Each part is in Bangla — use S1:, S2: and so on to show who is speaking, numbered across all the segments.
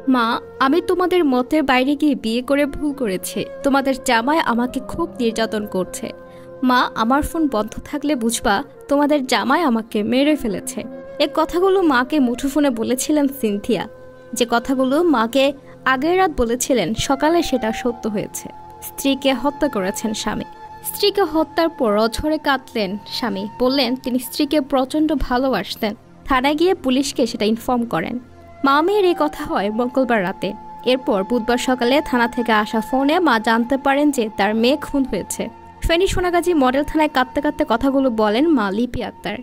S1: মা, আমি তোমাদের মতের বাইরে গিয়ে বিয়ে করে ভুল করেছি। তোমাদের জামাই আমাকে খুব নির্যাতন করছে। মা, আমার ফোন বন্ধ থাকলে বুঝবা তোমাদের জামাই আমাকে মেরে ফেলেছে। এ কথাগুলো মাকে মুঠোফোনে বলেছিলেন সিনথিয়া। যে কথাগুলো মাকে আগের রাত বলেছিলেন, সকালে সেটা সত্য হয়েছে। স্ত্রীকে হত্যা করেছেন স্বামী। স্ত্রীকে হত্যার পর অঝরে কাঁদলেন স্বামী। বললেন তিনি স্ত্রীকে প্রচণ্ড ভালোবাসতেন। থানায় গিয়ে পুলিশকে সেটা ইনফর্ম করেন। মা মেয়ের এই কথা হয় মঙ্গলবার রাতে। এরপর বুধবার সকালে থানা থেকে আসা ফোনে মা জানতে পারেন যে তার মেয়ে খুন হয়েছে। ফেনী সোনাগাজী মডেল থানায় কাঁদতে কাঁদতে কথাগুলো বলেন মা লিপি আক্তার।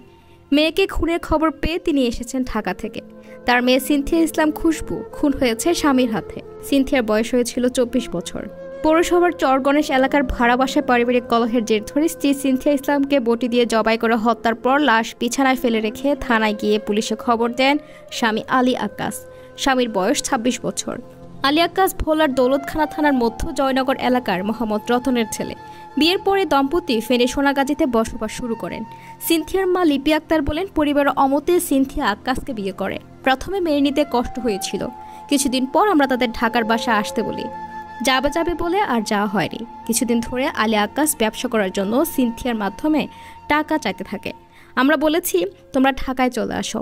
S1: মেয়েকে খুনের খবর পেয়ে তিনি এসেছেন ঢাকা থেকে। তার মেয়ে সিনথিয়া ইসলাম খুশবু খুন হয়েছে স্বামীর হাতে। সিনথিয়ার বয়স হয়েছিল 24 বছর। পৌরসভার চরগণেশ এলাকার ভাড়া বাসায় পারিবারিক কলহের জের ধরে স্ত্রী সিনথিয়া ইসলামকে বটি দিয়ে জবাই করে হত্যার পর লাশ বিছানায় ফেলে রেখে থানায় গিয়ে পুলিশে খবর দেন স্বামী আলী আক্কাস। স্বামীর বয়স 26 বছর। আলী আক্কাস ভোলার দৌলতখানা থানার মধ্য জয়নগর এলাকার মোহাম্মদ রতনের ছেলে। বিয়ের পরে দম্পতি ফেনী সোনাগাজীতে বসবাস শুরু করেন। সিনথিয়ার মা লিপি আক্তার বলেন, পরিবারের অমতে সিনথিয়া আক্কাসকে বিয়ে করে। প্রথমে মেনে নিতে কষ্ট হয়েছিল। কিছুদিন পর আমরা তাদের ঢাকার বাসায় আসতে বলি। যাবে বলে আর যাওয়া হয়নি। কিছুদিন ধরে আলী আক্কাস ব্যবসা করার জন্য সিনথিয়ার মাধ্যমে টাকা চাইতে থাকে। আমরা বলেছি তোমরা ঢাকায় চলে আসো,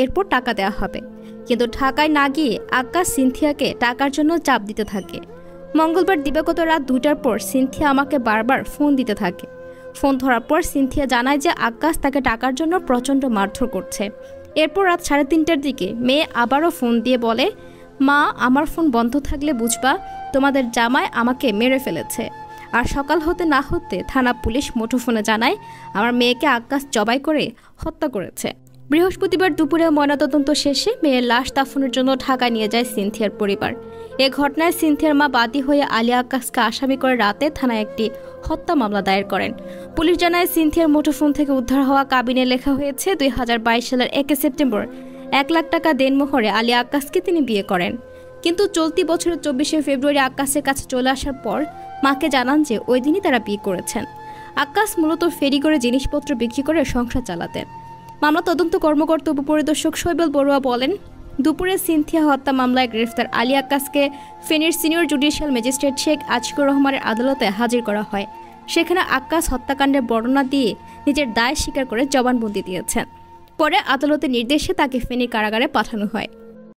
S1: এরপর টাকা দেওয়া হবে। কিন্তু ঢাকায় না গিয়ে আক্কাস সিনথিয়াকে টাকার জন্য চাপ দিতে থাকে। মঙ্গলবার দিবাগত রাত 2টার পর সিনথিয়া আমাকে বারবার ফোন দিতে থাকে। ফোন ধরার পর সিনথিয়া জানায় যে আক্কাস তাকে টাকার জন্য প্রচণ্ড মারধর করছে। এরপর রাত 3:30টার দিকে মেয়ে আবারও ফোন দিয়ে বলে, মা, আমার ফোন বন্ধ থাকলে বুঝবা তোমাদের জামাই আমাকে মেরে ফেলেছে। আর সকাল হতে না হতে থানা পুলিশ মুঠোফোনে জানায় আমার মেয়েকে আক্কাস জবাই করে হত্যা করেছে। বৃহস্পতিবার দুপুরে ময়নাতদন্ত শেষে মেয়ের লাশ দাফনের জন্য ঢাকায় নিয়ে যায় সিনথিয়ার পরিবার। এ ঘটনায় সিনথিয়ার মা বাদী হয়ে আলী আক্কাসকে আসামি করে রাতে থানায় একটি হত্যা মামলা দায়ের করেন। পুলিশ জানায় সিনথিয়ার মুঠোফোন থেকে উদ্ধার হওয়া কাবিনে লেখা হয়েছে 2022 সালের 1 সেপ্টেম্বর 1 লাখ টাকা দেনমোহরে আলী আক্কাসকে তিনি বিয়ে করেন। কিন্তু চলতি বছরের 24 ফেব্রুয়ারি আক্কাসের কাছে চলে আসার পর মাকে জানান যে ওই দিনই তারা বিয়ে করেছেন। আক্কাস মূলত ফেরি করে জিনিসপত্র বিক্রি করে সংসার চালাতেন। মামলা তদন্ত কর্মকর্তা উপপরিদর্শক শৈবল বড়ুয়া বলেন, দুপুরে সিনথিয়া হত্যা মামলায় গ্রেফতার আলী আক্কাসকে ফেনীর সিনিয়র জুডিশিয়াল ম্যাজিস্ট্রেট শেখ আজিকুর রহমানের আদালতে হাজির করা হয়। সেখানে আক্কাস হত্যাকাণ্ডের বর্ণনা দিয়ে নিজের দায় স্বীকার করে জবানবন্দি দিয়েছেন। পরে আদালতের নির্দেশে তাকে ফেনী কারাগারে পাঠানো হয়।